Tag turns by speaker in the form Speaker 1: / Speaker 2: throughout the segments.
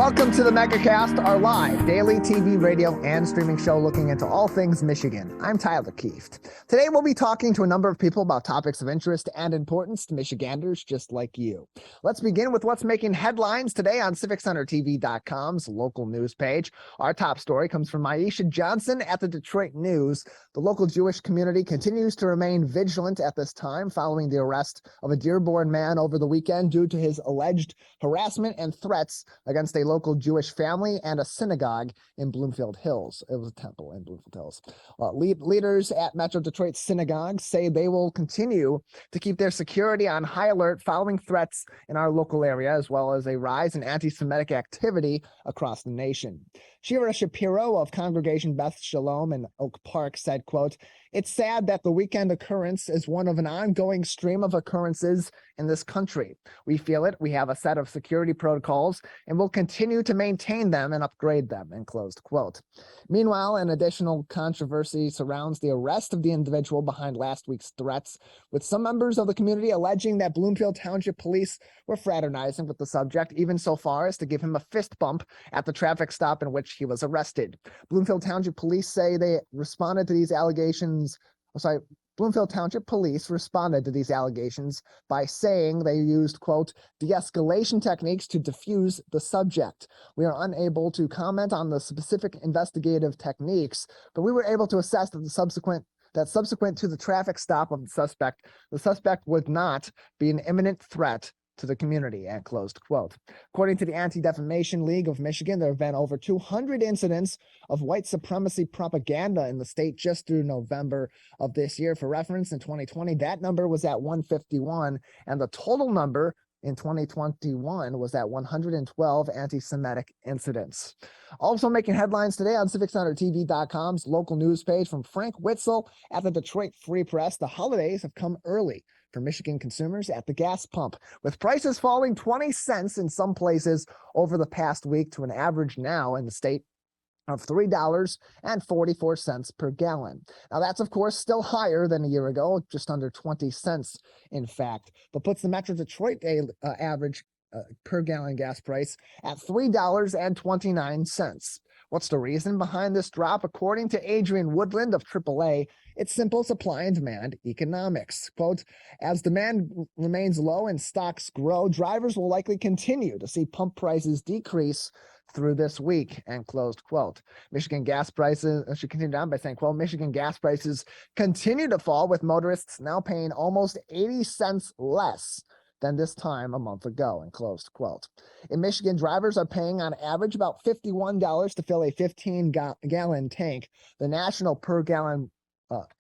Speaker 1: Welcome to the Megacast, our live daily TV, radio, and streaming show looking into all things Michigan. I'm Tyler Kieft. Today we'll be talking to a number of people about topics of interest and importance to Michiganders just like you. Let's begin with what's making headlines today on CivicCenterTV.com's local news page. Our top story comes from Aisha Johnson at the Detroit News. The local Jewish community continues to remain vigilant at this time following the arrest of a Dearborn man over the weekend due to his alleged harassment and threats against a local Jewish family and a synagogue in Bloomfield Hills. It was a temple in Bloomfield Hills. Leaders at Metro Detroit synagogues say they will continue to keep their security on high alert following threats in our local area, as well as a rise in anti-Semitic activity across the nation. Shira Shapiro of Congregation Beth Shalom in Oak Park said, quote, "It's sad that the weekend occurrence is one of an ongoing stream of occurrences in this country. We feel it. We have a set of security protocols and will continue to maintain them and upgrade them," end closed quote. Meanwhile, an additional controversy surrounds the arrest of the individual behind last week's threats, with some members of the community alleging that Bloomfield Township Police were fraternizing with the subject, even so far as to give him a fist bump at the traffic stop in which he was arrested. Bloomfield Township Police say they responded to these allegations. Bloomfield Township Police responded to these allegations by saying they used, quote, "de-escalation techniques to defuse the subject. We are unable to comment on the specific investigative techniques, but we were able to assess that subsequent to the traffic stop of the suspect would not be an imminent threat to the community," end closed quote. According to the Anti-Defamation League of Michigan, there have been over 200 incidents of white supremacy propaganda in the state just through November of this year. For reference, in 2020, that number was at 151, and the total number in 2021 was at 112 anti-Semitic incidents. Also making headlines today on CivicCenterTV.com's local news page from Frank Witzel at the Detroit Free Press. The holidays have come early for Michigan consumers at the gas pump, with prices falling 20 cents in some places over the past week to an average now in the state of $3.44 per gallon. Now, that's, of course, still higher than a year ago, just under 20 cents, in fact, but puts the Metro Detroit average per gallon gas price at $3.29. What's the reason behind this drop? According to Adrian Woodland of AAA, it's simple supply and demand economics. Quote, "As demand remains low and stocks grow, drivers will likely continue to see pump prices decrease through this week," end closed quote. Michigan gas prices, she continued on by saying, quote, "Michigan gas prices continue to fall, with motorists now paying almost 80 cents less than this time a month ago," and closed quote. In Michigan, drivers are paying on average about $51 to fill a 15-gallon tank. The national per gallon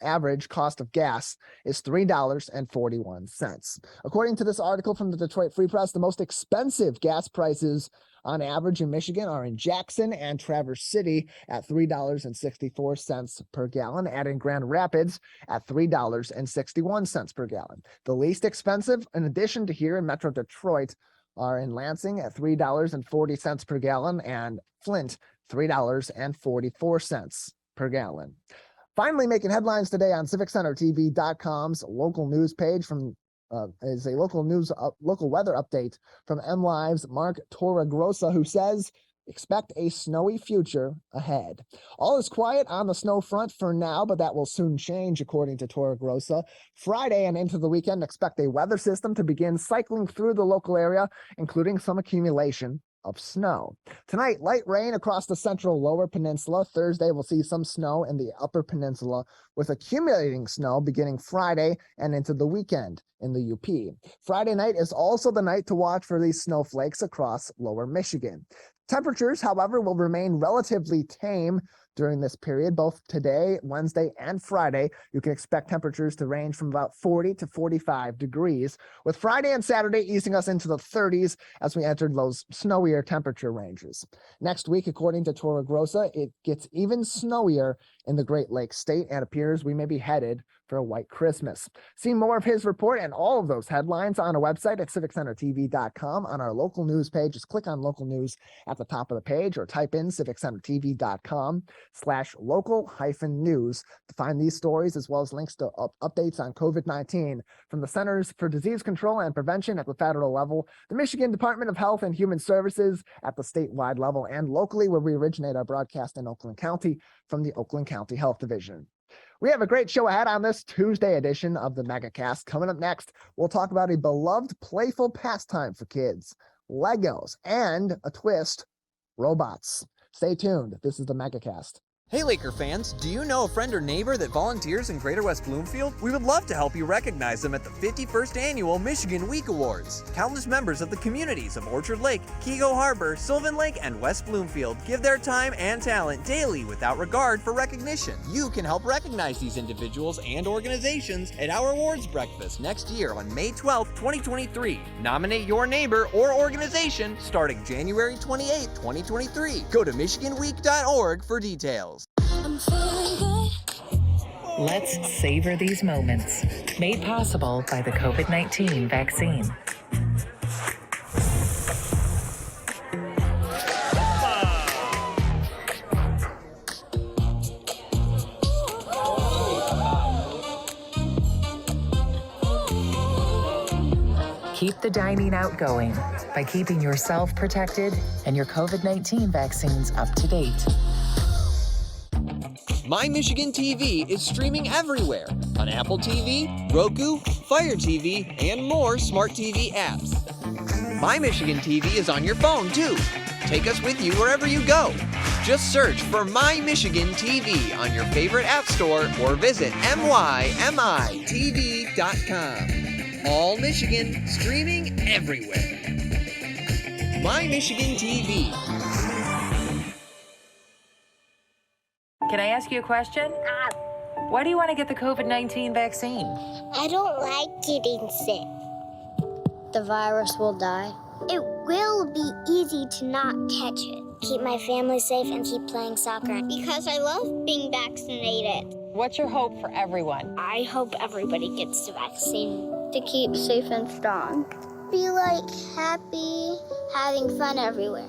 Speaker 1: average cost of gas is $3.41. According to this article from the Detroit Free Press, the most expensive gas prices on average in Michigan are in Jackson and Traverse City at $3.64 per gallon, and in Grand Rapids at $3.61 per gallon. The least expensive, in addition to here in Metro Detroit, are in Lansing at $3.40 per gallon and Flint, $3.44 per gallon. Finally, making headlines today on CivicCenterTV.com's local news page is a local weather update from MLive's Mark Torregrossa, who says, "Expect a snowy future ahead." All is quiet on the snow front for now, but that will soon change, according to Torregrossa. Friday and into the weekend, expect a weather system to begin cycling through the local area, including some accumulation of snow. Tonight, light rain across the central lower peninsula. Thursday, we'll see some snow in the upper peninsula, with accumulating snow beginning Friday and into the weekend in the UP. Friday night is also the night to watch for these snowflakes across lower Michigan. Temperatures, however, will remain relatively tame during this period. Both today, Wednesday, and Friday, you can expect temperatures to range from about 40 to 45 degrees, with Friday and Saturday easing us into the 30s as we entered those snowier temperature ranges. Next week, according to Torregrossa, it gets even snowier in the Great Lakes state and appears we may be headed for a white Christmas. See more of his report and all of those headlines on our website at CivicCenterTV.com. On our local news page, just click on local news at the top of the page or type in CivicCenterTV.com. michigan.gov/local-news to find these stories, as well as links to updates on COVID-19 from the Centers for Disease Control and Prevention at the federal level, the Michigan Department of Health and Human Services at the statewide level, and locally where we originate our broadcast in Oakland County from the Oakland County Health Division. We have a great show ahead on this Tuesday edition of the Megacast. Coming up next, we'll talk about a beloved playful pastime for kids, Legos, and a twist, robots. Stay tuned. This is the Megacast.
Speaker 2: Hey Laker fans, do you know a friend or neighbor that volunteers in Greater West Bloomfield? We would love to help you recognize them at the 51st Annual Michigan Week Awards. Countless members of the communities of Orchard Lake, Keego Harbor, Sylvan Lake, and West Bloomfield give their time and talent daily without regard for recognition. You can help recognize these individuals and organizations at our awards breakfast next year on May 12th, 2023. Nominate your neighbor or organization starting January 28th, 2023. Go to michiganweek.org for details.
Speaker 3: Let's savor these moments. Made possible by the COVID-19 vaccine. Keep the dining out going by keeping yourself protected and your COVID-19 vaccines up to date.
Speaker 2: My Michigan TV is streaming everywhere on Apple TV, Roku, Fire TV, and more smart TV apps. My Michigan TV is on your phone too. Take us with you wherever you go. Just search for My Michigan TV on your favorite app store or visit mymitv.com. All Michigan, streaming everywhere. My Michigan TV.
Speaker 3: Can I ask you a question? Why do you want to get the COVID-19 vaccine?
Speaker 4: I don't like getting sick. The virus will die. It will be easy to not catch it. Keep my family safe and keep playing soccer. Because I love being vaccinated.
Speaker 3: What's your hope for everyone?
Speaker 4: I hope everybody gets the vaccine to keep safe and strong. Be like happy, having fun everywhere.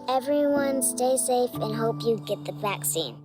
Speaker 4: Everyone stay safe and hope you get the vaccine.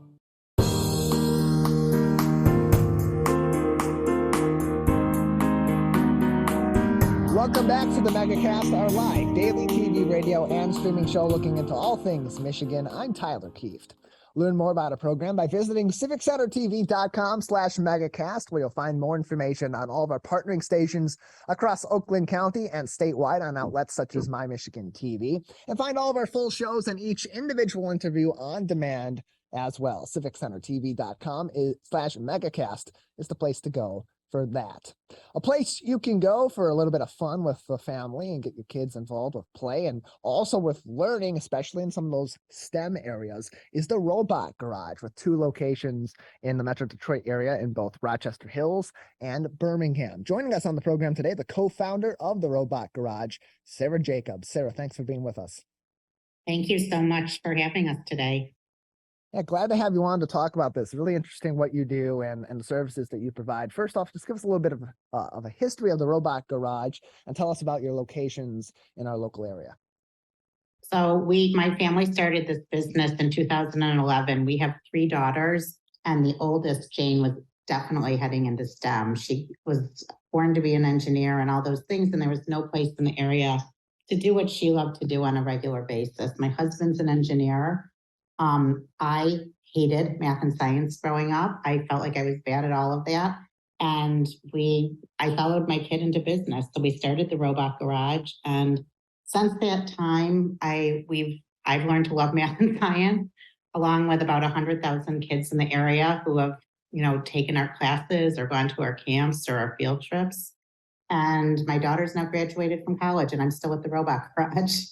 Speaker 1: Welcome back to the Megacast, our live daily TV, radio, and streaming show looking into all things Michigan. I'm Tyler Kieft. Learn more about our program by visiting civiccentertv.com/megacast, where you'll find more information on all of our partnering stations across Oakland County and statewide on outlets such as My Michigan TV, and find all of our full shows and each individual interview on demand as well. civiccentertv.com/megacast is the place to go for that. A place you can go for a little bit of fun with the family and get your kids involved with play and also with learning, especially in some of those STEM areas, is the Robot Garage, with 2 locations in the Metro Detroit area in both Rochester Hills and Birmingham. Joining us on the program today, the co-founder of the Robot Garage, Sarah Jacobs. Sarah, thanks for being with us.
Speaker 5: Thank you so much for having us today.
Speaker 1: Yeah, glad to have you on to talk about this. Really interesting what you do and the services that you provide. First off, just give us a little bit of a history of the Robot Garage and tell us about your locations in our local area.
Speaker 5: So my family started this business in 2011. We have 3 daughters, and the oldest, Jane, was definitely heading into STEM. She was born to be an engineer and all those things, and there was no place in the area to do what she loved to do on a regular basis. My husband's an engineer. I hated math and science growing up. I felt like I was bad at all of that. And I followed my kid into business. So we started the Robot Garage. And since that time, I've learned to love math and science, along with about 100,000 kids in the area who have, taken our classes or gone to our camps or our field trips. And my daughter's now graduated from college, and I'm still at the Robot Garage.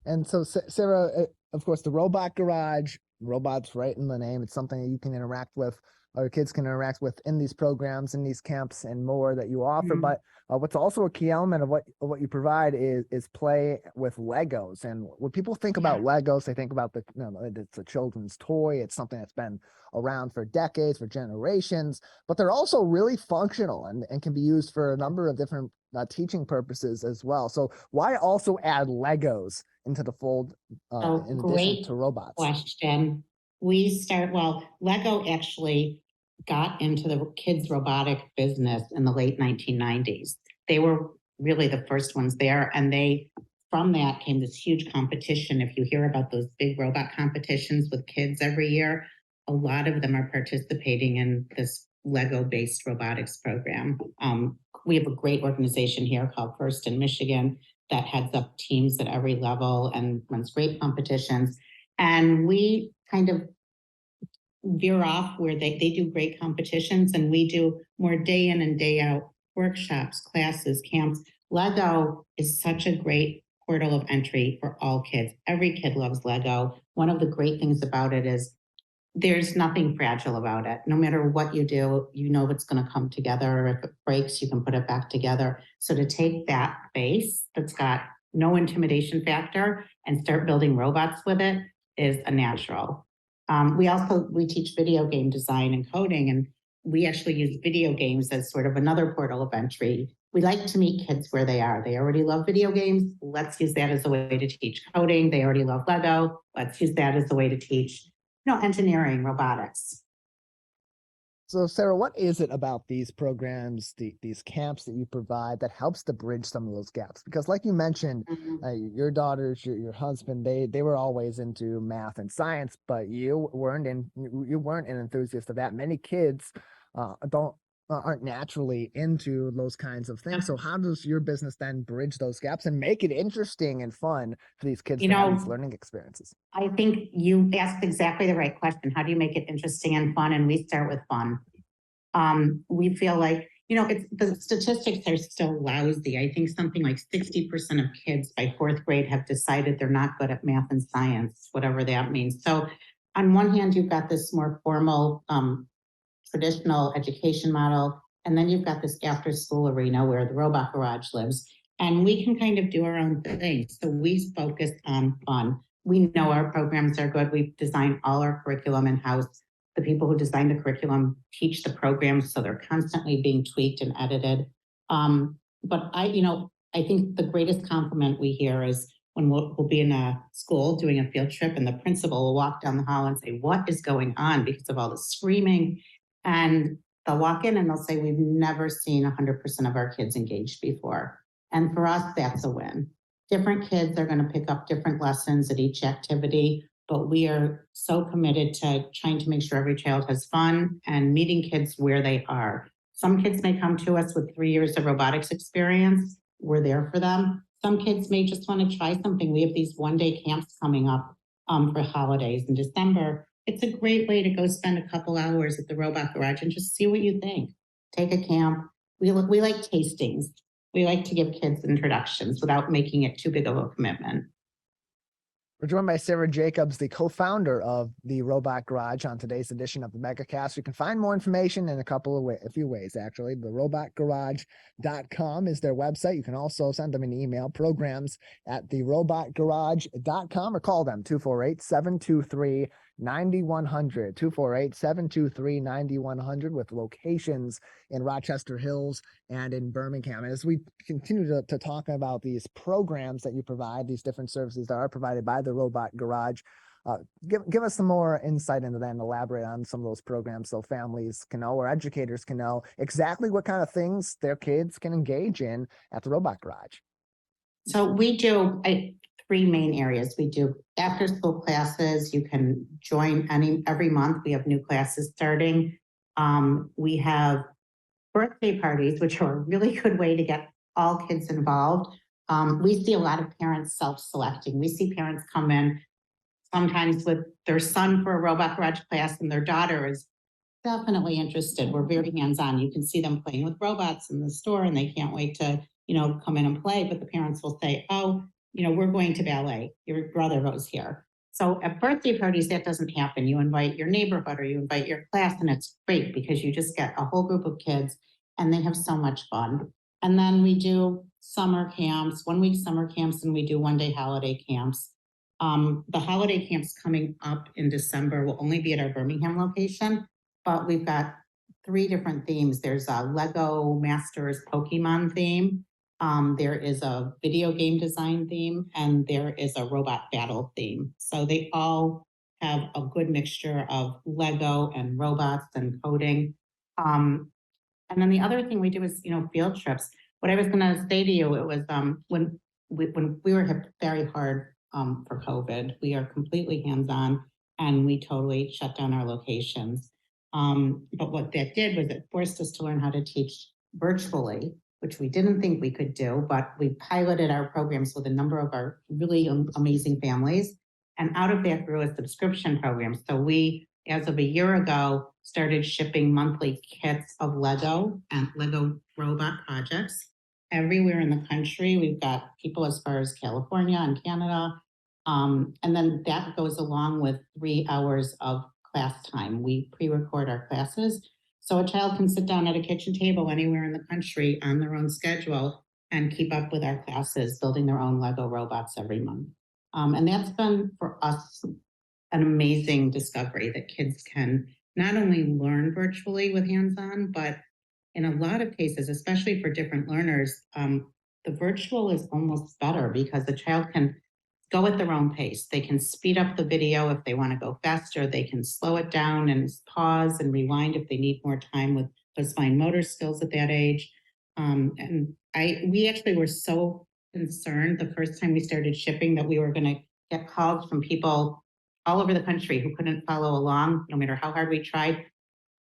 Speaker 1: And so, Sarah, of course, the Robot Garage, robots right in the name. It's something that you can interact with our kids can interact with in these programs, in these camps, and more that you offer. But what's also a key element of what you provide is play with Legos. And when people think about Legos, they think about it's a children's toy. It's something that's been around for decades, for generations, but they're also really functional and can be used for a number of different teaching purposes as well. So why also add Legos into the fold in addition to robots?
Speaker 5: Question. Lego actually got into the kids robotic business in the late 1990s. They were really the first ones there. And from that came this huge competition. If you hear about those big robot competitions with kids every year, a lot of them are participating in this Lego-based robotics program. We have a great organization here called First in Michigan that heads up teams at every level and runs great competitions. And we kind of veer off where they do great competitions, and we do more day in and day out workshops, classes, camps. Lego is such a great portal of entry for all kids. Every kid loves Lego. One of the great things about it is there's nothing fragile about it. No matter what you do, you know it's going to come together. If it breaks, you can put it back together. So to take that base that's got no intimidation factor and start building robots with it is a natural. We teach video game design and coding, and we actually use video games as sort of another portal of entry. We like to meet kids where they are. They already love video games. Let's use that as a way to teach coding. They already love Lego. Let's use that as a way to teach, engineering, robotics.
Speaker 1: So, Sarah, what is it about these programs, these camps that you provide that helps to bridge some of those gaps? Because like you mentioned, your daughters, your husband, they were always into math and science, but you weren't an enthusiast of that. Many kids aren't naturally into those kinds of things. So how does your business then bridge those gaps and make it interesting and fun for these kids to have these learning experiences?
Speaker 5: I think you asked exactly the right question. How do you make it interesting and fun? And we start with fun. We feel like, the statistics are still lousy. I think something like 60% of kids by fourth grade have decided they're not good at math and science, whatever that means. So on one hand, you've got this more formal, traditional education model. And then you've got this after school arena where the Robot Garage lives. And we can kind of do our own thing. So we focus on fun. We know our programs are good. We've designed all our curriculum in-house. The people who design the curriculum teach the programs, so they're constantly being tweaked and edited. But I think the greatest compliment we hear is when we'll be in a school doing a field trip and the principal will walk down the hall and say, "What is going on?" because of all the screaming. And they'll walk in and they'll say, "We've never seen 100% of our kids engaged before." And for us, that's a win. Different kids are going to pick up different lessons at each activity, but we are so committed to trying to make sure every child has fun and meeting kids where they are. Some kids may come to us with 3 years of robotics experience. We're there for them. Some kids may just want to try something. We have these one-day camps coming up for holidays in December. It's a great way to go spend a couple hours at the Robot Garage and just see what you think. Take a camp. We like tastings. We like to give kids introductions without making it too big of a commitment.
Speaker 1: We're joined by Sarah Jacobs, the co-founder of the Robot Garage, on today's edition of the Megacast. You can find more information in a few ways, actually. The robotgarage.com is their website. You can also send them an email, programs@therobotgarage.com, or call them 248-723-9100, 248-723-9100, with locations in Rochester Hills and in Birmingham. And as we continue to talk about these programs that you provide, these different services that are provided by the Robot Garage, give us some more insight into that and elaborate on some of those programs so families can know, or educators can know, exactly what kind of things their kids can engage in at the Robot Garage.
Speaker 5: So we do three main areas. We do after school classes. You can join every month. We have new classes starting. We have birthday parties, which are a really good way to get all kids involved. We see a lot of parents self-selecting. We see parents come in sometimes with their son for a Robot Garage class, and their daughter is definitely interested. We're very hands-on. You can see them playing with robots in the store, and they can't wait to, come in and play. But the parents will say, "Oh, we're going to ballet. Your brother goes here." So at birthday parties, that doesn't happen. You invite your neighborhood or you invite your class, and it's great because you just get a whole group of kids and they have so much fun. And then we do summer camps, 1 week summer camps, and we do 1 day holiday camps. The holiday camps coming up in December will only be at our Birmingham location, but we've got 3 different themes. There's a Lego Masters Pokemon theme. There is a video game design theme, and there is a robot battle theme. So they all have a good mixture of Lego and robots and coding. And then the other thing we do is, field trips. What I was going to say to you, it was when we were hit very hard for COVID, we are completely hands-on and we totally shut down our locations. But what that did was it forced us to learn how to teach virtually, which we didn't think we could do, but we piloted our programs with a number of our really amazing families. And out of that grew a subscription program. So we, as of a year ago, started shipping monthly kits of Lego and Lego robot projects everywhere in the country. We've got people as far as California and Canada. And then that goes along with 3 hours of class time. We pre-record our classes. So a child can sit down at a kitchen table anywhere in the country on their own schedule and keep up with our classes, building their own Lego robots every month. And that's been for us an amazing discovery that kids can not only learn virtually with hands-on, but in a lot of cases, especially for different learners, the virtual is almost better because the child can go at their own pace. They can speed up the video if they want to go faster. They can slow it down and pause and rewind if they need more time with those fine motor skills at that age. We actually were so concerned the first time we started shipping that we were going to get calls from people all over the country who couldn't follow along, no matter how hard we tried.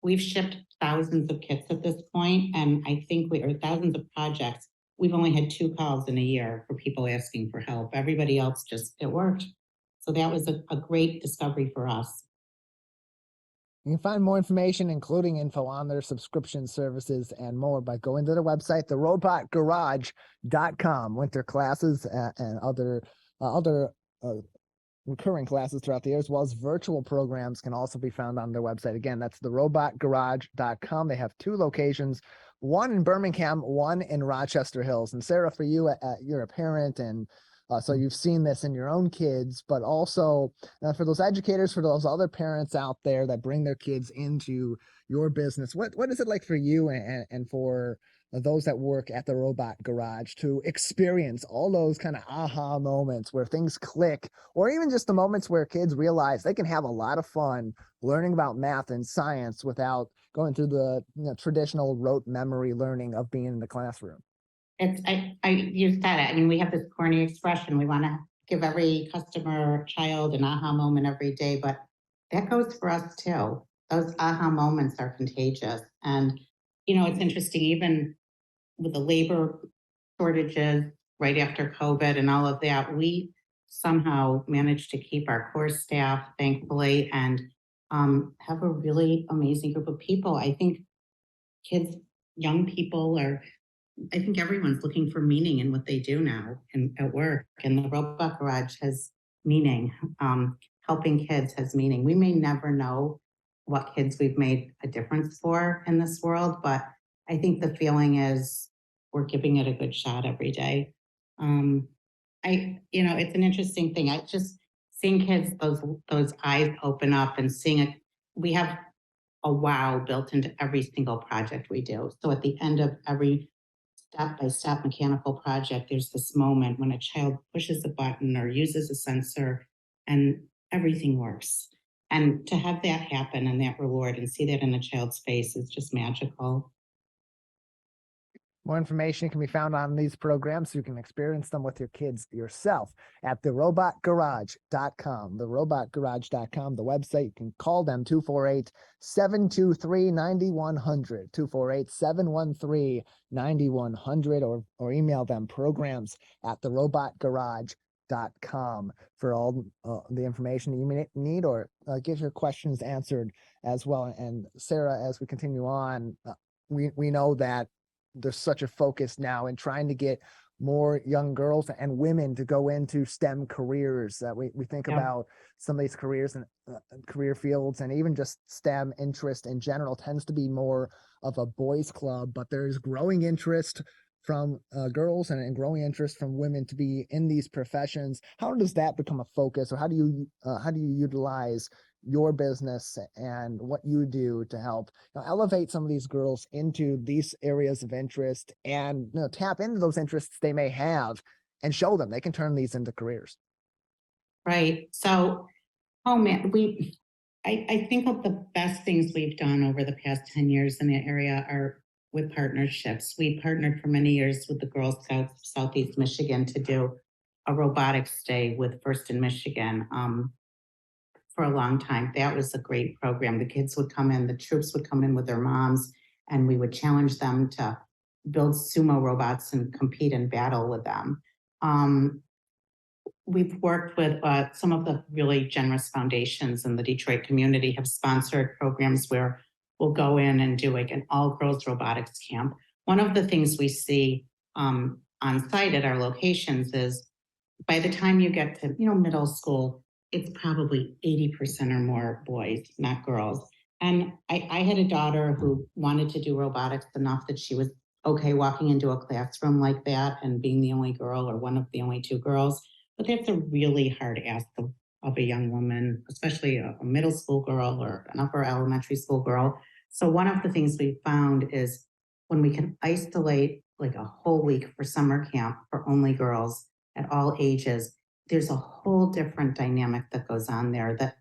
Speaker 5: We've shipped thousands of kits at this point, and I think thousands of projects. We've only had 2 calls in a year for people asking for help. Everybody else it worked. So that was a great discovery for us.
Speaker 1: You can find more information, including info on their subscription services and more, by going to their website, therobotgarage.com. Winter classes and other recurring classes throughout the year, as well as virtual programs, can also be found on their website. Again, that's therobotgarage.com. They have 2 locations, one in Birmingham, one in Rochester Hills. And Sarah, for you, you're a parent, and so you've seen this in your own kids, but also for those educators, for those other parents out there that bring their kids into your business, what is it like for you and for those that work at the Robot Garage to experience all those kind of aha moments where things click, or even just the moments where kids realize they can have a lot of fun learning about math and science without going through the traditional rote memory learning of being in the classroom?
Speaker 5: You said it. I mean, we have this corny expression. We want to give every customer child an aha moment every day, but that goes for us too. Those aha moments are contagious. And, it's interesting, even with the labor shortages right after COVID and all of that, we somehow managed to keep our core staff, thankfully, and have a really amazing group of people. I think kids, young people I think everyone's looking for meaning in what they do now and at work. And the Robot Garage has meaning. Helping kids has meaning. We may never know what kids we've made a difference for in this world, but I think the feeling is we're giving it a good shot every day. It's an interesting thing. I just seeing kids, those eyes open up and seeing it. We have a wow built into every single project we do. So at the end of every step-by-step mechanical project, there's this moment when a child pushes a button or uses a sensor and everything works. And to have that happen and that reward and see that in a child's face is just magical.
Speaker 1: More information can be found on these programs so you can experience them with your kids yourself at therobotgarage.com. Therobotgarage.com, the website. You can call them 248-723-9100, 248-713-9100, or email them programs@therobotgarage.com for all the information you may need, or get your questions answered as well. And Sarah, as we continue on, we know that there's such a focus now in trying to get more young girls and women to go into STEM careers. We think about some of these careers and career fields, and even just STEM interest in general tends to be more of a boys' club, but there's growing interest from girls and growing interest from women to be in these professions. How does that become a focus, or how do you utilize your business and what you do to help elevate some of these girls into these areas of interest and tap into those interests they may have and show them they can turn these into careers?
Speaker 5: Right. So, oh man, I think of the best things we've done over the past 10 years in that area are with partnerships. We partnered for many years with the Girl Scouts of Southeast Michigan to do a robotics day with First in Michigan. For a long time. That was a great program. The kids would come in, the troops would come in with their moms, and we would challenge them to build sumo robots and compete in battle with them. We've worked with some of the really generous foundations in the Detroit community have sponsored programs where we'll go in and do like an all-girls robotics camp. One of the things we see on site at our locations is by the time you get to middle school, it's probably 80% or more boys, not girls. And I had a daughter who wanted to do robotics enough that she was okay walking into a classroom like that and being the only girl or one of the only two girls. But that's a really hard ask of a young woman, especially a middle school girl or an upper elementary school girl. So one of the things we found is when we can isolate like a whole week for summer camp for only girls at all ages, there's a whole different dynamic that goes on there that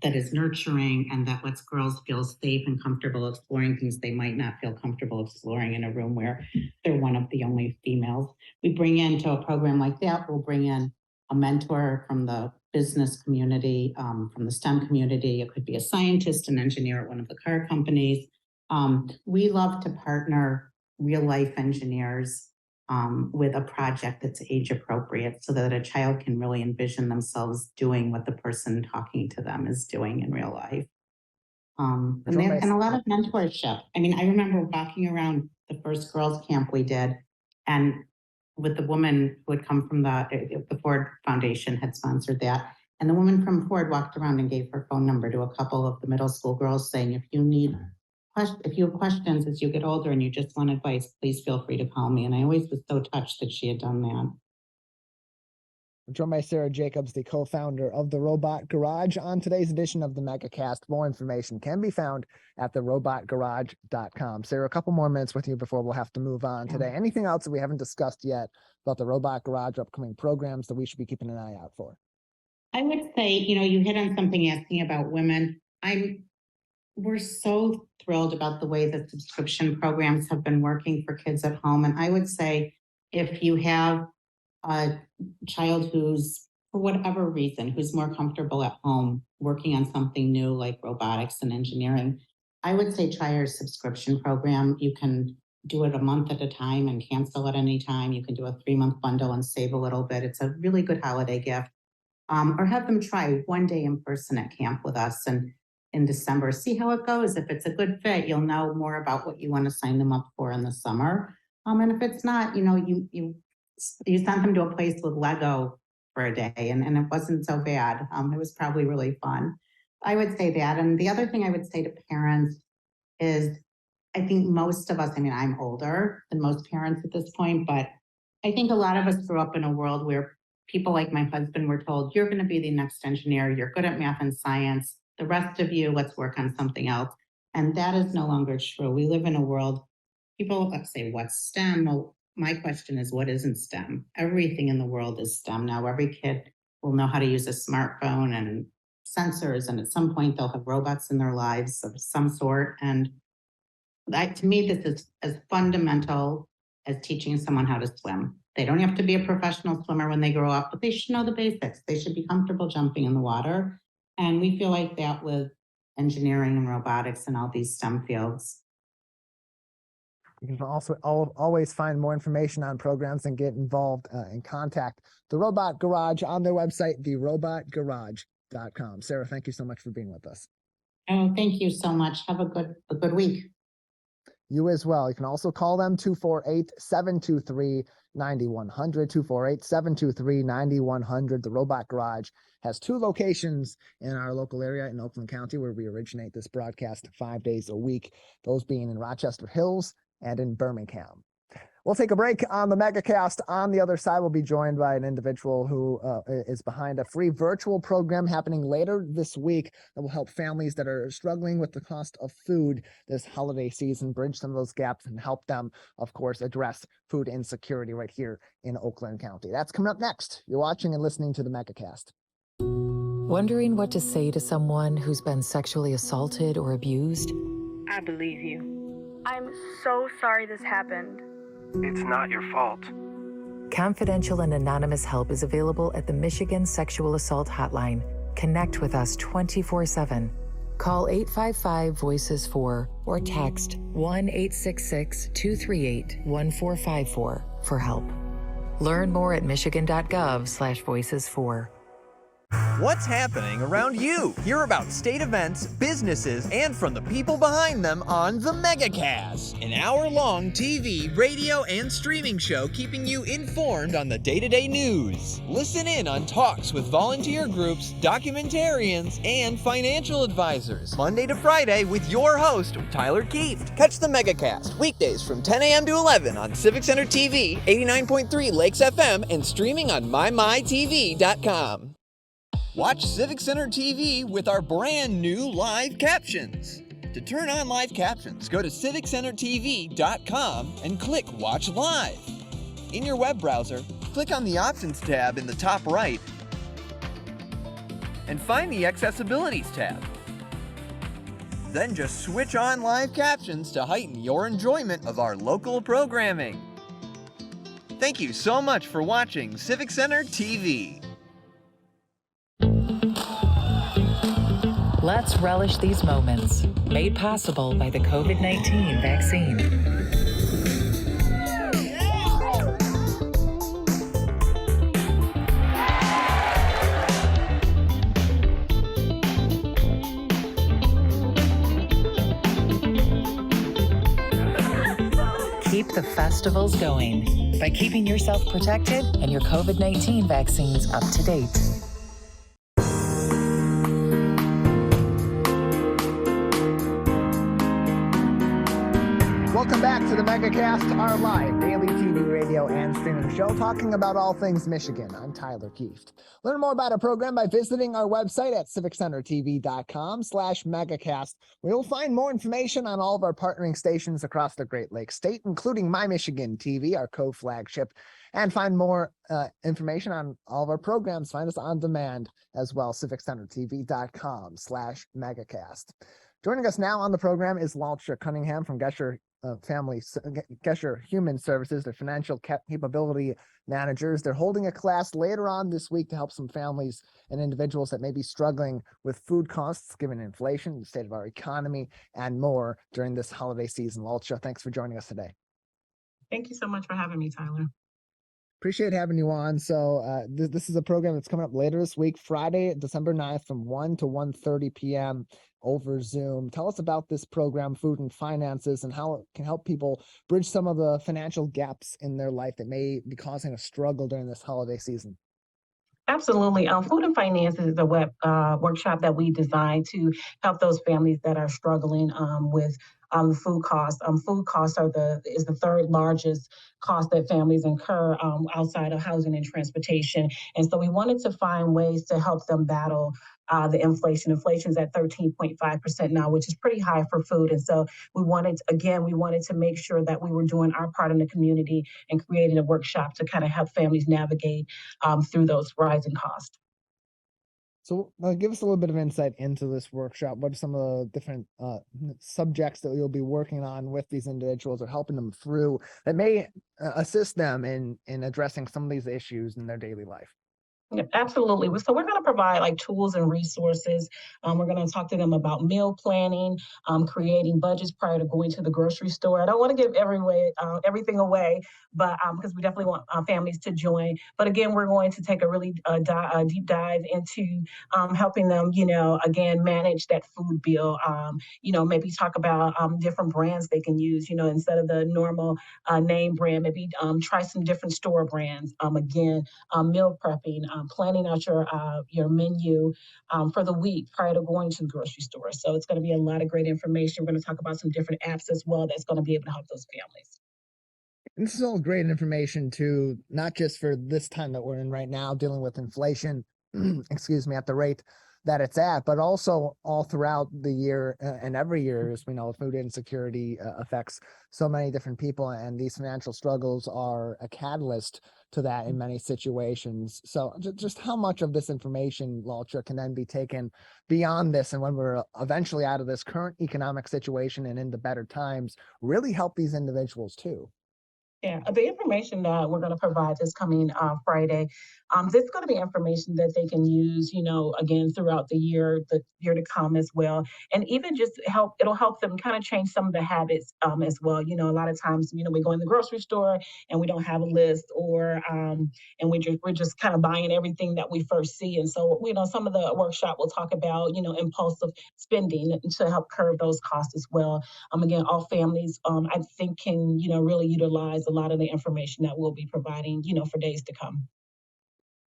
Speaker 5: is nurturing and that lets girls feel safe and comfortable exploring things they might not feel comfortable exploring in a room where they're one of the only females. We bring into a program like that, we'll bring in a mentor from the business community, from the STEM community. It could be a scientist, an engineer at one of the car companies. We love to partner real life engineers with a project that's age appropriate so that a child can really envision themselves doing what the person talking to them is doing in real life. And a lot of mentorship. I mean, I remember walking around the first girls camp we did, and with the woman who had come from the Ford Foundation had sponsored that. And the woman from Ford walked around and gave her phone number to a couple of the middle school girls saying, if you have questions as you get older and you just want advice, please feel free to call me. And I always was so touched that she had done that.
Speaker 1: I'm joined by Sarah Jacobs, the co-founder of the Robot Garage, on today's edition of the Megacast. More information can be found at therobotgarage.com. Sarah, a couple more minutes with you before we'll have to move on today. Anything else that we haven't discussed yet about the Robot Garage upcoming programs that we should be keeping an eye out for?
Speaker 5: I would say, you hit on something asking about women. We're so thrilled about the way that subscription programs have been working for kids at home. And I would say if you have a child who's, for whatever reason, who's more comfortable at home working on something new like robotics and engineering, I would say try our subscription program. You can do it a month at a time and cancel at any time. You can do a 3-month bundle and save a little bit. It's a really good holiday gift. Or have them try one day in person at camp with us and in December, see how it goes. If it's a good fit, you'll know more about what you want to sign them up for in the summer. And if it's not, you sent them to a place with Lego for a day and it wasn't so bad. It was probably really fun. I would say that. And the other thing I would say to parents is, I think most of us, I'm older than most parents at this point, but I think a lot of us grew up in a world where people like my husband were told, you're going to be the next engineer. You're good at math and science. The rest of you, let's work on something else. And that is no longer true. We live in a world, people say, what's STEM? Well, my question is, what isn't STEM? Everything in the world is STEM now. Every kid will know how to use a smartphone and sensors. And at some point, they'll have robots in their lives of some sort. And to me, this is as fundamental as teaching someone how to swim. They don't have to be a professional swimmer when they grow up, but they should know the basics. They should be comfortable jumping in the water. And we feel like that with engineering and robotics and all these STEM fields.
Speaker 1: You can also always find more information on programs and get involved and contact the Robot Garage on their website, therobotgarage.com. Sarah, thank you so much for being with us.
Speaker 5: Oh, thank you so much. Have a good week.
Speaker 1: You as well. You can also call them 248-723-9100, 248-723-9100. The Robot Garage has 2 locations in our local area in Oakland County where we originate this broadcast 5 days a week, those being in Rochester Hills and in Birmingham. We'll take a break on the Megacast. On the other side, we'll be joined by an individual who is behind a free virtual program happening later this week that will help families that are struggling with the cost of food this holiday season, bridge some of those gaps and help them, of course, address food insecurity right here in Oakland County. That's coming up next. You're watching and listening to the Megacast.
Speaker 3: Wondering what to say to someone who's been sexually assaulted or abused?
Speaker 6: I believe you. I'm so sorry this happened.
Speaker 7: It's not your fault.
Speaker 3: Confidential and anonymous help is available at the Michigan Sexual Assault Hotline. Connect with us 24/7. Call 855-VOICES-4 or text 1-866-238-1454 for help. Learn more at michigan.gov/voices4.
Speaker 2: What's happening around you? Hear about state events, businesses, and from the people behind them on the Megacast, an hour-long TV, radio, and streaming show keeping you informed on the day-to-day news. Listen in on talks with volunteer groups, documentarians, and financial advisors, Monday to Friday with your host, Tyler Kieft. Catch the Megacast weekdays from 10 a.m. to 11 on Civic Center TV, 89.3 Lakes FM, and streaming on mymytv.com. Watch Civic Center TV with our brand new live captions. To turn on live captions, go to civiccentertv.com and click Watch Live. In your web browser, click on the Options tab in the top right and find the Accessibilities tab. Then just switch on live captions to heighten your enjoyment of our local programming. Thank you so much for watching Civic Center TV.
Speaker 3: Let's relish these moments, made possible by the COVID-19 vaccine. Keep the festivals going by keeping yourself protected and your COVID-19 vaccines up to date.
Speaker 1: Welcome back to the Megacast, our live daily TV, radio, and streaming show talking about all things Michigan. I'm Tyler Kieft. Learn more about our program by visiting our website at civiccentertv.com/megacast, where you'll find more information on all of our partnering stations across the Great Lakes State, including My Michigan TV, our co-flagship, and find more information on all of our programs. Find us on demand as well, civiccentertv.com/megacast. Joining us now on the program is Laltsha Cunningham from Gesher Gesher Human Services, their financial capability managers. They're holding a class later on this week to help some families and individuals that may be struggling with food costs, given inflation, the state of our economy, and more during this holiday season. Laltsha, thanks for joining us today.
Speaker 8: Thank you so much for having me, Tyler.
Speaker 1: Appreciate having you on. So this is a program that's coming up later this week, Friday, December 9th from 1 to 1:30 p.m. over Zoom. Tell us about this program, Food and Finances, and how it can help people bridge some of the financial gaps in their life that may be causing a struggle during this holiday season.
Speaker 8: Absolutely. Food and Finances is a workshop that we designed to help those families that are struggling with food costs. Food costs is the third largest cost that families incur outside of housing and transportation. And so we wanted to find ways to help them battle the inflation. Inflation's at 13.5% now, which is pretty high for food. And so we wanted to make sure that we were doing our part in the community and creating a workshop to kind of help families navigate through those rising costs.
Speaker 1: So give us a little bit of insight into this workshop. What are some of the different subjects that you'll be working on with these individuals or helping them through that may assist them in addressing some of these issues in their daily life?
Speaker 8: Yeah, absolutely. So we're going to provide like tools and resources. We're going to talk to them about meal planning, creating budgets prior to going to the grocery store. I don't want to give everything away, but because we definitely want families to join. But again, we're going to take a really deep dive into helping them, again, manage that food bill. Maybe talk about different brands they can use. Instead of the normal name brand, maybe try some different store brands. Again, meal prepping, planning out your menu for the week prior to going to the grocery store. So it's going to be a lot of great information. We're going to talk about some different apps as well that's going to be able to help those families.
Speaker 1: And this is all great information too, not just for this time that we're in right now, dealing with inflation, excuse me, at the rate that it's at, but also all throughout the year and every year, as we know, food insecurity affects so many different people, and these financial struggles are a catalyst to that in many situations. So just how much of this information, Laltsha, can then be taken beyond this, and when we're eventually out of this current economic situation and into better times, really help these individuals too?
Speaker 8: Yeah, the information that we're going to provide this coming Friday, this is going to be information that they can use, again, throughout the year to come as well. And even just it'll help them kind of change some of the habits as well. A lot of times, we go in the grocery store and we don't have a list, or and we're just kind of buying everything that we first see. And so, some of the workshop will talk about, impulsive spending to help curb those costs as well. Again, all families, I think, can, really utilize a lot of the information that we'll be providing, for days to come.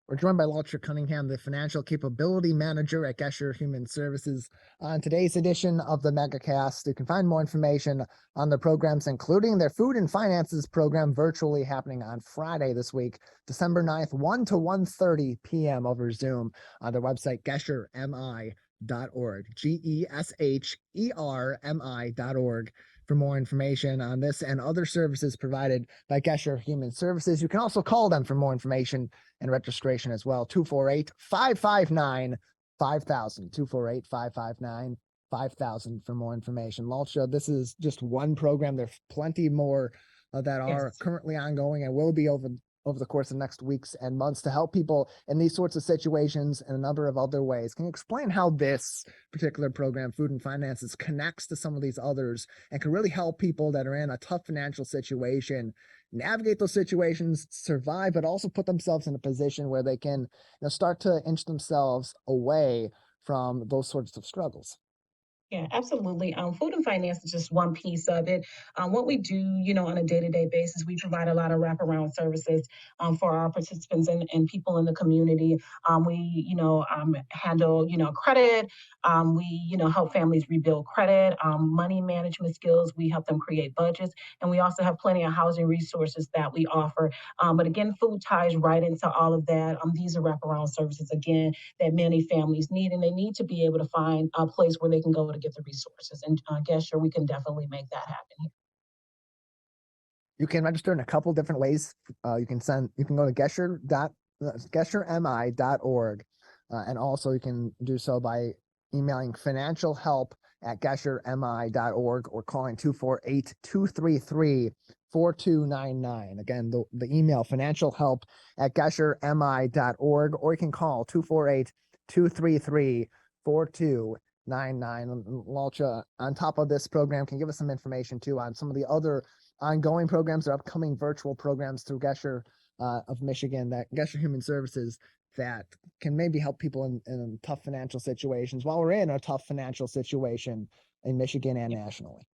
Speaker 1: We're joined by Laltsha Cunningham, the Financial Capability Manager at Gesher Human Services. On today's edition of the Megacast, you can find more information on the programs, including their Food and Finances program, virtually happening on Friday this week, December 9th, 1 to 1:30 p.m. over Zoom on their website, geshermi.org, GESHERMI.org. For more information on this and other services provided by Gesher Human Services. You can also call them for more information and registration as well. 248-559-5000, 248-559-5000 for more information. Laltsha, this is just one program. There's plenty more that are currently ongoing and will be over the course of next weeks and months to help people in these sorts of situations in a number of other ways. Can you explain how this particular program, Food and Finances, connects to some of these others and can really help people that are in a tough financial situation navigate those situations, survive, but also put themselves in a position where they can start to inch themselves away from those sorts of struggles?
Speaker 8: Yeah, absolutely. Food and finance is just one piece of it. What we do, on a day-to-day basis, we provide a lot of wraparound services for our participants and people in the community. We handle, credit. We help families rebuild credit, money management skills. We help them create budgets, and we also have plenty of housing resources that we offer. But again, food ties right into all of that. These are wraparound services, again, that many families need, and they need to be able to find a place where they can go to get the resources. And Gesher, we can definitely make that happen here.
Speaker 1: You can register in a couple different ways. You can go to geshermi.org, and also you can do so by emailing financialhelp@geshermi.org or calling 248-233-4299. Again, the email financialhelp@geshermi.org, or you can call 248-233-4299. Laltsha, on top of this program, can you give us some information too on some of the other ongoing programs or upcoming virtual programs through Gesher of Michigan, that Gesher Human Services, that can maybe help people in tough financial situations while we're in a tough financial situation in Michigan and nationally?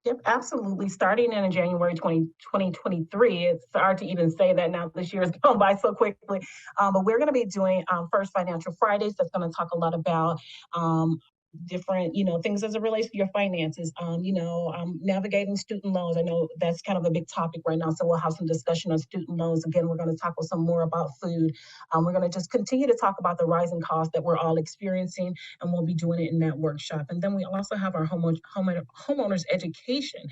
Speaker 8: Yep, absolutely. Starting in January 2023, it's hard to even say that now. This year has gone by so quickly. But we're going to be doing First Financial Fridays. That's going to talk a lot about different, things as it relates to your finances, navigating student loans. I know that's kind of a big topic right now. So we'll have some discussion on student loans. Again, we're going to talk some more about food. We're going to just continue to talk about the rising costs that we're all experiencing, and we'll be doing it in that workshop. And then we also have our homeowners education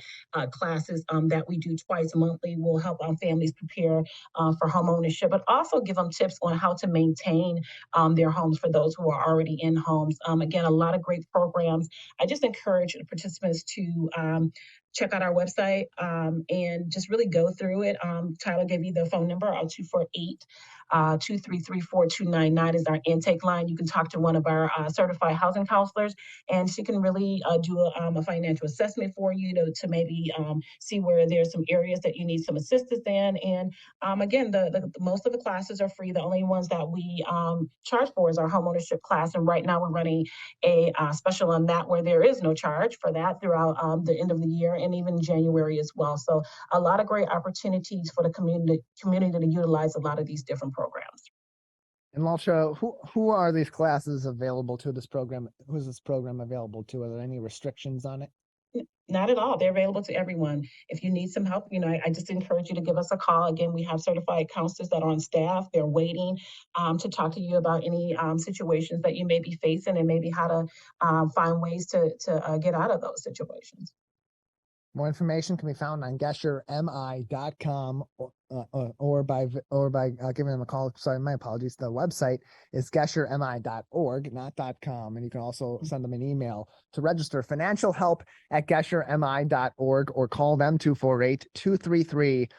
Speaker 8: classes that we do twice monthly. Will help our families prepare for home ownership, but also give them tips on how to maintain their homes for those who are already in homes. Again, a lot of great programs. I just encourage the participants to check out our website and just really go through it. Tyler gave you the phone number, 248 233-4299 is our intake line. You can talk to one of our certified housing counselors, and she can really do a financial assessment for you to maybe see where there's some areas that you need some assistance in. And again, the most of the classes are free. The only ones that we charge for is our homeownership class. And right now we're running a special on that where there is no charge for that throughout the end of the year and even January as well. So a lot of great opportunities for the community to utilize a lot of these different programs.
Speaker 1: And Laltsha, who are these classes available to this program? Who is this program available to? Are there any restrictions on it?
Speaker 8: Not at all. They're available to everyone. If you need some help, I just encourage you to give us a call. Again, we have certified counselors that are on staff. They're waiting to talk to you about any situations that you may be facing and maybe how to find ways to get out of those situations.
Speaker 1: More information can be found on GesherMI.com or by giving them a call. Sorry, my apologies. The website is GesherMI.org, not .com. And you can also send them an email to register financial help at GesherMI.org or call them 248-233-4299,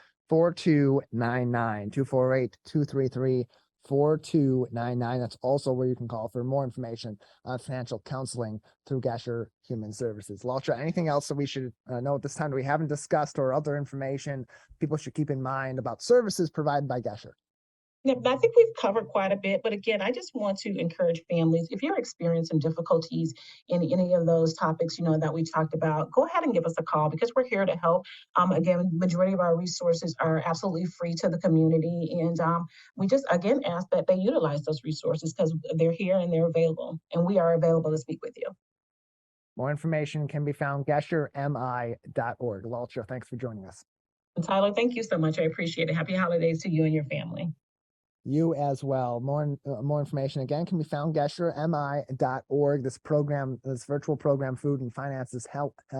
Speaker 1: 248-233-4299. That's also where you can call for more information on financial counseling through Gesher Human Services. Laltsha, anything else that we should know at this time that we haven't discussed or other information people should keep in mind about services provided by Gesher?
Speaker 8: Yeah, I think we've covered quite a bit, but again, I just want to encourage families, if you're experiencing difficulties in any of those topics, that we talked about, go ahead and give us a call because we're here to help. Again, majority of our resources are absolutely free to the community. And we just, again, ask that they utilize those resources because they're here and they're available. And we are available to speak with you.
Speaker 1: More information can be found GesherMI.org. Laltsha, thanks for joining us.
Speaker 8: And Tyler, thank you so much. I appreciate it. Happy holidays to you and your family.
Speaker 1: You as well. More information again can be found GesherMI.org. This virtual program, Food and Finance, is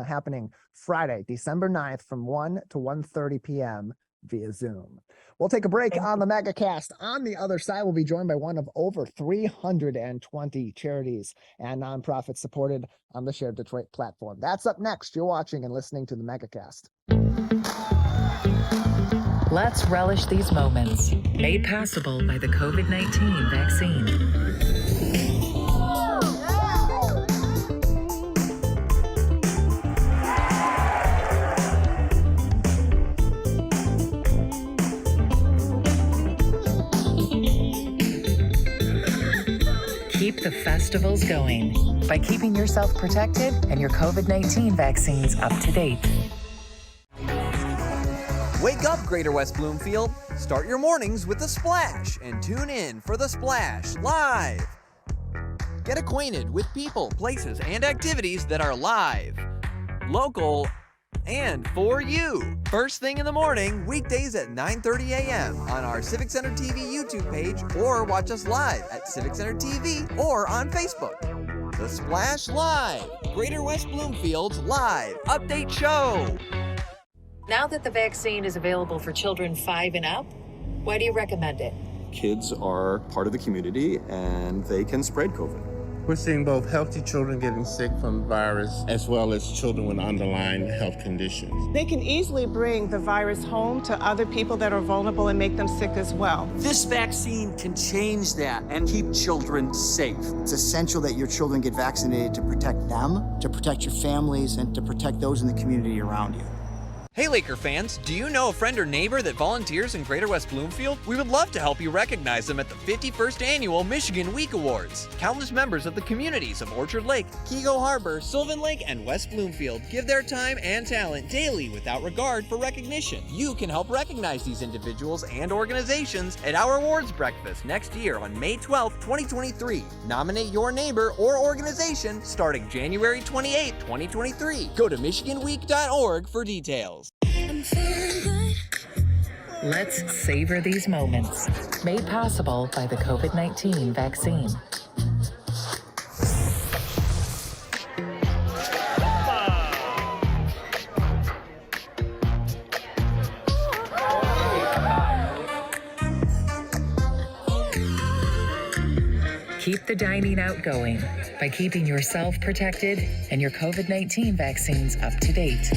Speaker 1: happening Friday, December 9th from 1 to 1:30 p.m. via Zoom. We'll take a break on the Megacast. On the other side, we'll be joined by one of over 320 charities and nonprofits supported on the Share Detroit platform. That's up next. You're watching and listening to the Megacast.
Speaker 3: Let's relish these moments, made possible by the COVID-19 vaccine. Keep the festivals going by keeping yourself protected and your COVID-19 vaccines up to date.
Speaker 2: Wake up, Greater West Bloomfield. Start your mornings with The Splash and tune in for The Splash Live. Get acquainted with people, places, and activities that are live, local, and for you. First thing in the morning, weekdays at 9:30 a.m. on our Civic Center TV YouTube page, or watch us live at Civic Center TV or on Facebook. The Splash Live, Greater West Bloomfield's live update show.
Speaker 3: Now that the vaccine is available for children 5 and up, why do you recommend it?
Speaker 9: Kids are part of the community and they can spread COVID.
Speaker 10: We're seeing both healthy children getting sick from the virus as well as children with underlying health conditions.
Speaker 11: They can easily bring the virus home to other people that are vulnerable and make them sick as well.
Speaker 12: This vaccine can change that and keep children safe.
Speaker 13: It's essential that your children get vaccinated to protect them, to protect your families, and to protect those in the community around you.
Speaker 2: Hey Laker fans, do you know a friend or neighbor that volunteers in Greater West Bloomfield? We would love to help you recognize them at the 51st Annual Michigan Week Awards. Countless members of the communities of Orchard Lake, Kego Harbor, Sylvan Lake, and West Bloomfield give their time and talent daily without regard for recognition. You can help recognize these individuals and organizations at our awards breakfast next year on May 12th, 2023. Nominate your neighbor or organization starting January 28th, 2023. Go to michiganweek.org for details.
Speaker 3: Let's savor these moments, made possible by the COVID-19 vaccine. Keep the dining out going by keeping yourself protected and your COVID-19 vaccines up to date.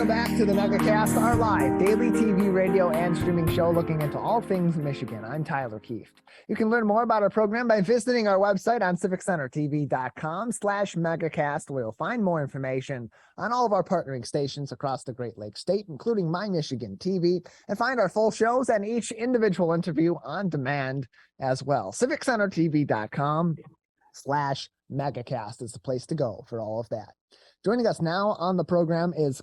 Speaker 1: Welcome back to the Megacast, our live daily TV, radio, and streaming show looking into all things Michigan. I'm Tyler Kieft. You can learn more about our program by visiting our website on civiccentertv.com/megacast, where you'll find more information on all of our partnering stations across the Great Lakes State, including My Michigan TV, and find our full shows and each individual interview on demand as well. civiccentertv.com/megacast is the place to go for all of that. Joining us now on the program is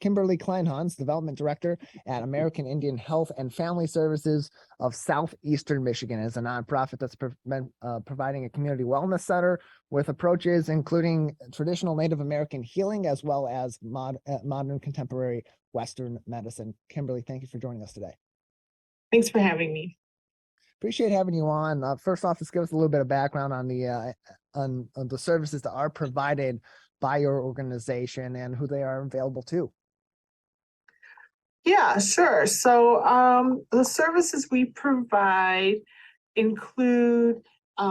Speaker 1: Kimberly Kleinhans, Development Director at American Indian Health and Family Services of Southeastern Michigan. It's a nonprofit that's providing a community wellness center with approaches including traditional Native American healing as well as modern contemporary Western medicine. Kimberly, thank you for joining us today.
Speaker 14: Thanks for having me.
Speaker 1: Appreciate having you on. First off, just give us a little bit of background on the services that are provided by your organization and who they are available to.
Speaker 14: Yeah, sure. So the services we provide include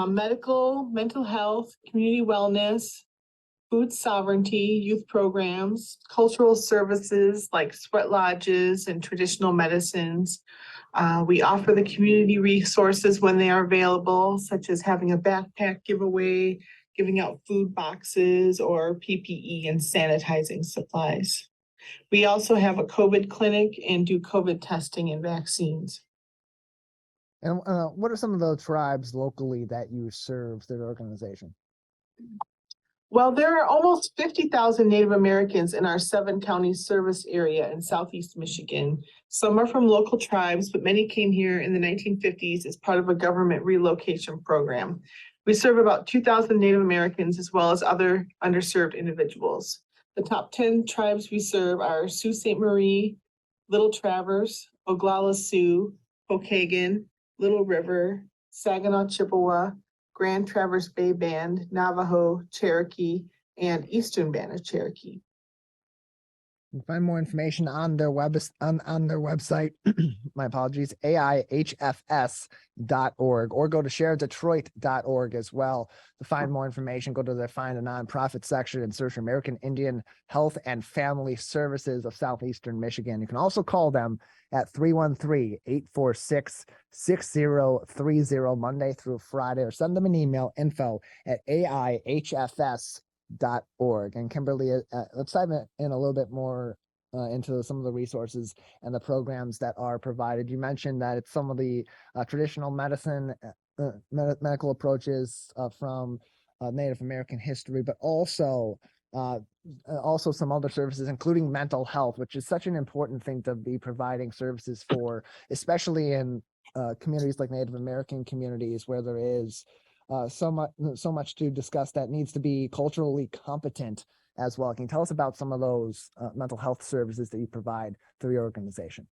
Speaker 14: medical, mental health, community wellness, food sovereignty, youth programs, cultural services like sweat lodges and traditional medicines. We offer the community resources when they are available, such as having a backpack giveaway, giving out food boxes or PPE and sanitizing supplies. We also have a COVID clinic and do COVID testing and vaccines.
Speaker 1: And what are some of the tribes locally that you serve through the organization?
Speaker 14: Well, there are almost 50,000 Native Americans in our 7-county service area in Southeast Michigan. Some are from local tribes, but many came here in the 1950s as part of a government relocation program. We serve about 2,000 Native Americans as well as other underserved individuals. The top 10 tribes we serve are Sault Ste. Marie, Little Traverse, Oglala Sioux, Pokagon, Little River, Saginaw Chippewa, Grand Traverse Bay Band, Navajo, Cherokee, and Eastern Band of Cherokee.
Speaker 1: You can find more information on their website, my apologies, aihfs.org, or go to sharedetroit.org as well. To find more information, go to the Find a Nonprofit section and search American Indian Health and Family Services of Southeastern Michigan. You can also call them at 313-846-6030 Monday through Friday, or send them an email, info@aihfs.org. And Kimberly, let's dive in a little bit more into some of the resources and the programs that are provided. You mentioned that it's some of the traditional medicine, medical approaches from Native American history, but also some other services, including mental health, which is such an important thing to be providing services for, especially in communities like Native American communities where there is so much to discuss that needs to be culturally competent as well. Can you tell us about some of those mental health services that you provide through your organization?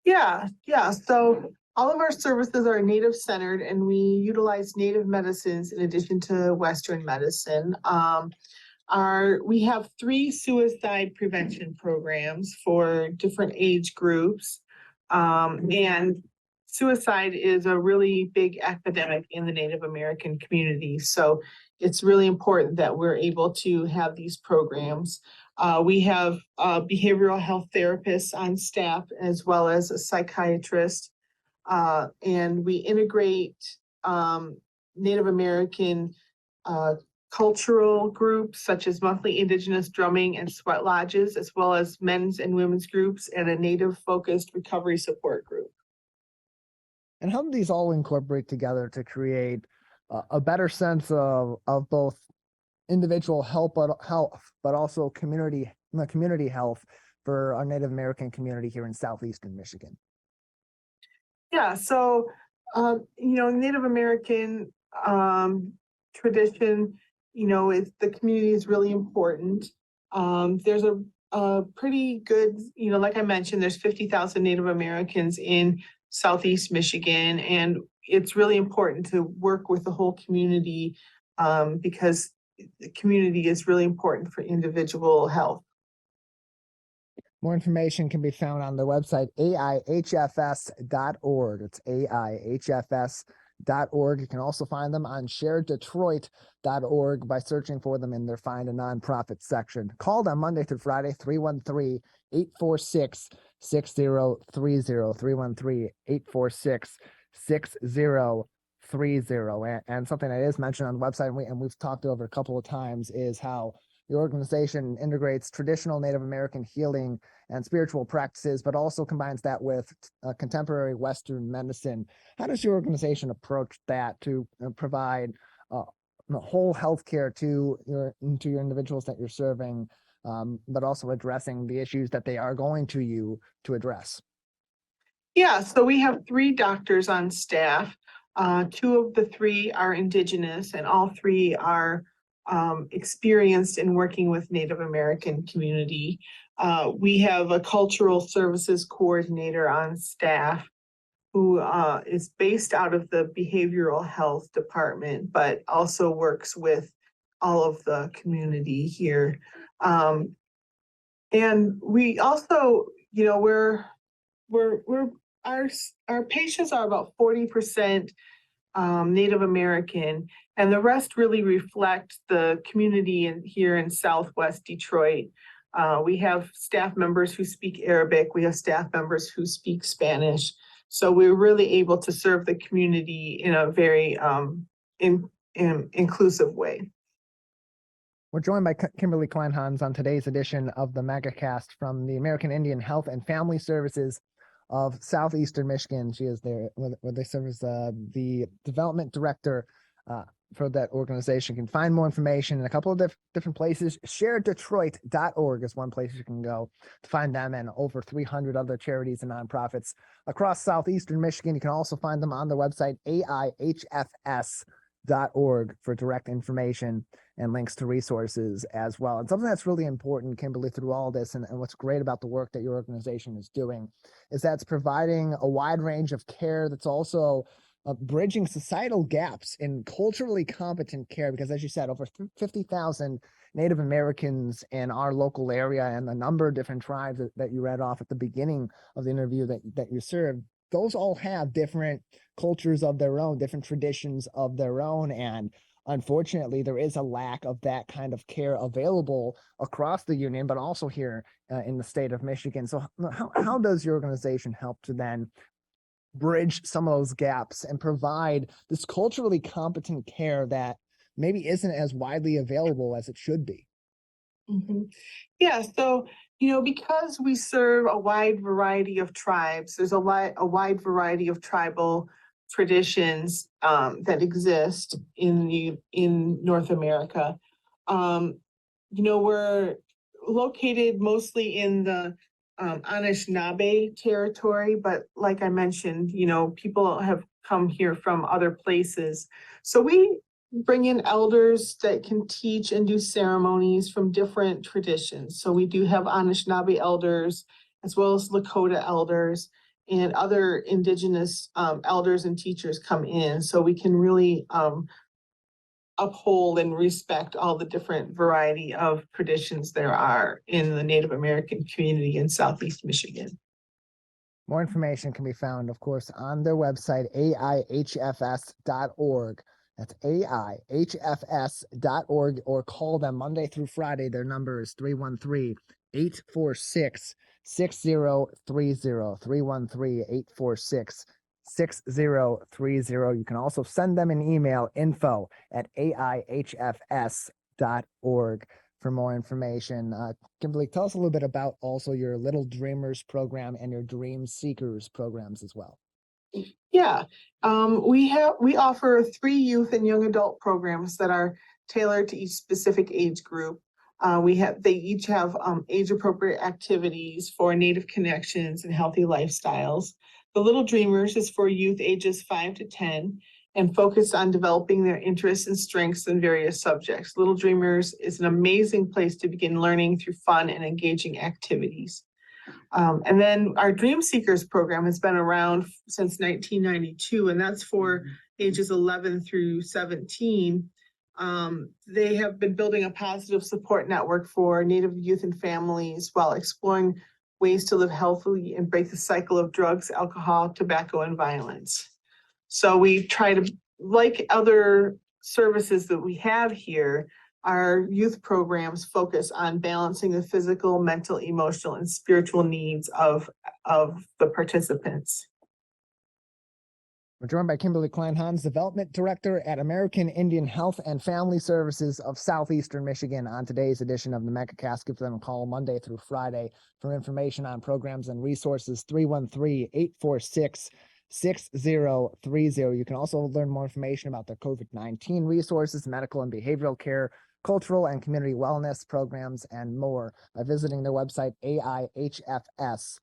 Speaker 14: Yeah. So all of our services are Native centered, and we utilize Native medicines in addition to Western medicine. We have 3 suicide prevention programs for different age groups, and suicide is a really big epidemic in the Native American community. So it's really important that we're able to have these programs. We have behavioral health therapists on staff as well as a psychiatrist. And we integrate Native American cultural groups such as monthly Indigenous drumming and sweat lodges, as well as men's and women's groups and a Native-focused recovery support group.
Speaker 1: And how do these all incorporate together to create a better sense of both individual health, but also community health for our Native American community here in Southeastern Michigan?
Speaker 14: Yeah, so Native American tradition, the community is really important. There's a pretty good, like I mentioned, there's 50,000 Native Americans in Southeast Michigan, and it's really important to work with the whole community because the community is really important for individual health.
Speaker 1: More information can be found on their website, aihfs.org. It's aihfs.org. You can also find them on sharedetroit.org by searching for them in their Find a Nonprofit section. Call them Monday through Friday, 313-846-6030, 313-846-6030. And something that is mentioned on the website, and we've talked over a couple of times, is how the organization integrates traditional Native American healing and spiritual practices, but also combines that with contemporary Western medicine. How does your organization approach that to provide whole health care to your individuals that you're serving, but also addressing the issues that they are going to you to address?
Speaker 14: Yeah, so we have 3 doctors on staff. 2 of the 3 are Indigenous, and all 3 are experienced in working with Native American community. We have a cultural services coordinator on staff who is based out of the behavioral health department, but also works with all of the community here. And we also, our patients are about 40% Native American, and the rest really reflect the community here in Southwest Detroit. We have staff members who speak Arabic. We have staff members who speak Spanish. So we're really able to serve the community in a very inclusive way.
Speaker 1: We're joined by Kimberly Kleinhans on today's edition of the Megacast from the American Indian Health and Family Services of Southeastern Michigan. She is there where they serve as the development director for that organization. You can find more information in a couple of different places. ShareDetroit.org is one place you can go to find them and over 300 other charities and nonprofits across Southeastern Michigan. You can also find them on their website, AIHFS.org, for direct information and links to resources as well. And something that's really important, Kimberly, through all this, and what's great about the work that your organization is doing, is that it's providing a wide range of care that's also bridging societal gaps in culturally competent care, because as you said, over 50,000 Native Americans in our local area and a number of different tribes that you read off at the beginning of the interview that you served, those all have different cultures of their own, different traditions of their own, and unfortunately, there is a lack of that kind of care available across the union, but also here in the state of Michigan. So how does your organization help to then bridge some of those gaps and provide this culturally competent care that maybe isn't as widely available as it should be?
Speaker 14: Mm-hmm. Yeah, so, because we serve a wide variety of tribes, there's a wide variety of tribal traditions that exist in North America. We're located mostly in the Anishinaabe territory, but like I mentioned, people have come here from other places. So we bring in elders that can teach and do ceremonies from different traditions. So we do have Anishinaabe elders, as well as Lakota elders, and other Indigenous elders and teachers come in, so we can really uphold and respect all the different variety of traditions there are in the Native American community in Southeast Michigan.
Speaker 1: More information can be found, of course, on their website, AIHFS.org. That's AIHFS.org, or call them Monday through Friday. Their number is 313-846-6030, 313-846-6030. You can also send them an email, info@aihfs.org, for more information. Kimberly, tell us a little bit about also your Little Dreamers program and your Dream Seekers programs as well.
Speaker 14: Yeah, we offer 3 youth and young adult programs that are tailored to each specific age group. They each have age-appropriate activities for Native connections and healthy lifestyles. The Little Dreamers is for youth ages 5 to 10 and focused on developing their interests and strengths in various subjects. Little Dreamers is an amazing place to begin learning through fun and engaging activities. And then our Dream Seekers program has been around since 1992, and that's for ages 11 through 17. They have been building a positive support network for Native youth and families while exploring ways to live healthily and break the cycle of drugs, alcohol, tobacco, and violence. So we try to, like other services that we have here, our youth programs focus on balancing the physical, mental, emotional, and spiritual needs of the participants.
Speaker 1: We're joined by Kimberly Kleinhans, Development Director at American Indian Health and Family Services of Southeastern Michigan, on today's edition of the Megacast. Give them a call Monday through Friday for information on programs and resources, 313-846-6030. You can also learn more information about their COVID-19 resources, medical and behavioral care, cultural and community wellness programs, and more by visiting their website, AIHFS.org.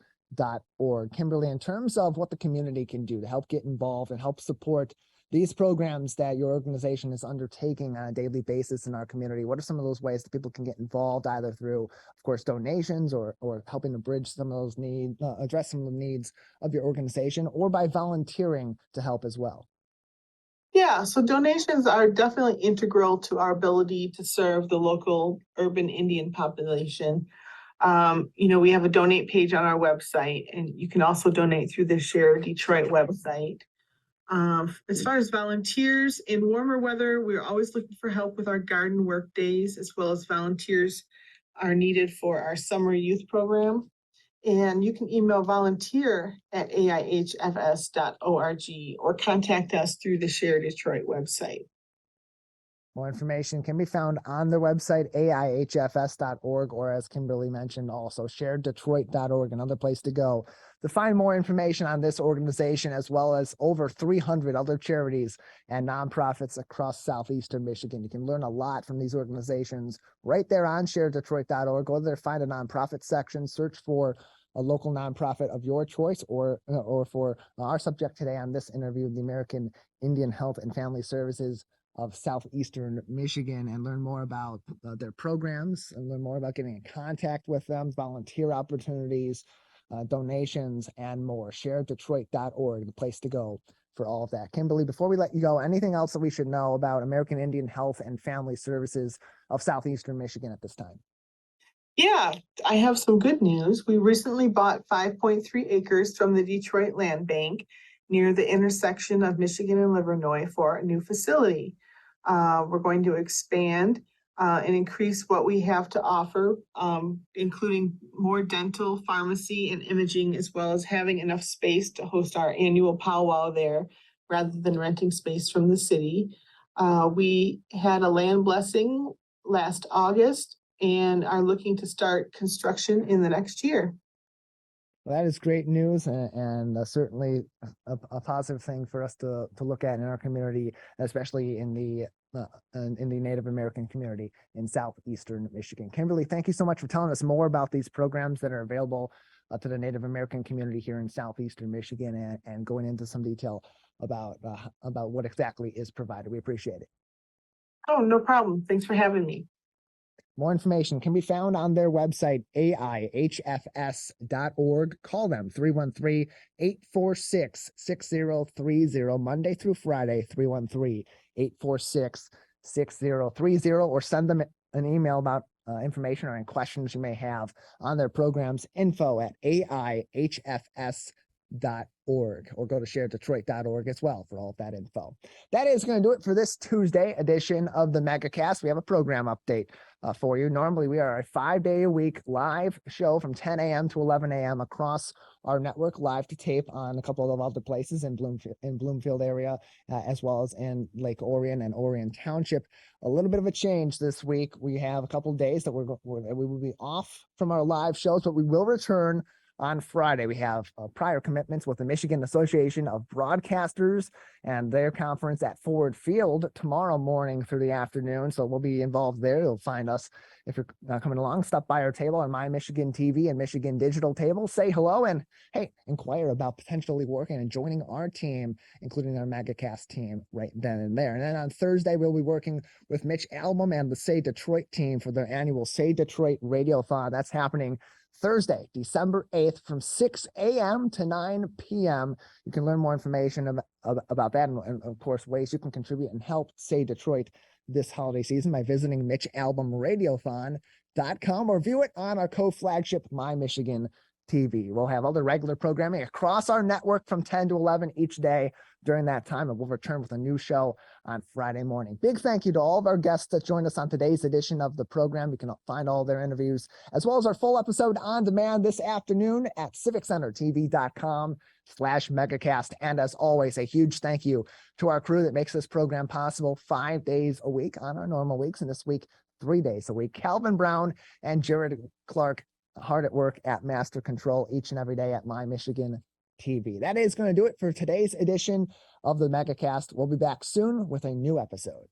Speaker 1: Kimberly, in terms of what the community can do to help get involved and help support these programs that your organization is undertaking on a daily basis in our community, what are some of those ways that people can get involved, either through, of course, donations or helping to bridge some of those needs, address some of the needs of your organization, or by volunteering to help as well?
Speaker 14: Yeah, so donations are definitely integral to our ability to serve the local urban Indian population. We have a donate page on our website, and you can also donate through the Share Detroit website. As far as volunteers, in warmer weather, we're always looking for help with our garden work days, as well as volunteers are needed for our summer youth program. And you can email volunteer@aihfs.org or contact us through the Share Detroit website.
Speaker 1: More information can be found on their website, aihfs.org, or as Kimberly mentioned, also sharedetroit.org, another place to go to find more information on this organization, as well as over 300 other charities and nonprofits across Southeastern Michigan. You can learn a lot from these organizations right there on sharedetroit.org. Go there, find a nonprofit section, search for a local nonprofit of your choice, or for our subject today on this interview, the American Indian Health and Family Services of Southeastern Michigan, and learn more about their programs and learn more about getting in contact with them, volunteer opportunities, donations, and more. ShareDetroit.org, the place to go for all of that. Kimberly, before we let you go, anything else that we should know about American Indian Health and Family Services of Southeastern Michigan at this time?
Speaker 14: Yeah, I have some good news. We recently bought 5.3 acres from the Detroit Land Bank near the intersection of Michigan and Livernois for a new facility. We're going to expand and increase what we have to offer, including more dental, pharmacy, and imaging, as well as having enough space to host our annual powwow there rather than renting space from the city. We had a land blessing last August and are looking to start construction in the next year.
Speaker 1: Well, that is great news, and certainly a positive thing for us to look at in our community, especially in the Native American community in Southeastern Michigan. Kimberly, thank you so much for telling us more about these programs that are available to the Native American community here in Southeastern Michigan, and going into some detail about what exactly is provided. We appreciate it.
Speaker 14: Oh, no problem. Thanks for having me.
Speaker 1: More information can be found on their website, aihfs.org. Call them, 313-846-6030, Monday through Friday, 313-846-6030, or send them an email about information or any questions you may have on their programs, info@aihfs.org, or go to sharedetroit.org as well for all of that info. That is going to do it for this Tuesday edition of the Megacast. We have a program update for you. Normally, we are a 5-day-a-week live show from 10 a.m. to 11 a.m. across our network, live to tape on a couple of other places in Bloomfield area, as well as in Lake Orion and Orion Township. A little bit of a change this week. We have a couple of days that we will be off from our live shows, but we will return on Friday. We have prior commitments with the Michigan Association of Broadcasters and their conference at Ford Field tomorrow morning through the afternoon. So we'll be involved there. You'll find us if you're coming along. Stop by our table on My Michigan TV and Michigan Digital table. Say hello and, hey, inquire about potentially working and joining our team, including our Megacast team right then and there. And then on Thursday, we'll be working with Mitch Album and the Say Detroit team for their annual Say Detroit Radiothon. That's happening Thursday, December 8th from 6 a.m. to 9 p.m. You can learn more information about that and, of course, ways you can contribute and help Say Detroit this holiday season by visiting MitchAlbumRadiothon.com or view it on our co-flagship My Michigan TV. We'll have other regular programming across our network from 10 to 11 each day during that time, and we'll return with a new show on Friday morning. Big thank you to all of our guests that joined us on today's edition of the program. You can find all their interviews as well as our full episode on demand this afternoon at civiccentertv.com/megacast. And as always, a huge thank you to our crew that makes this program possible 5 days a week on our normal weeks, and this week 3 days a week. Calvin Brown and Jared Clark hard at work at Master Control each and every day at My Michigan TV. That is going to do it for today's edition of the Megacast. We'll be back soon with a new episode.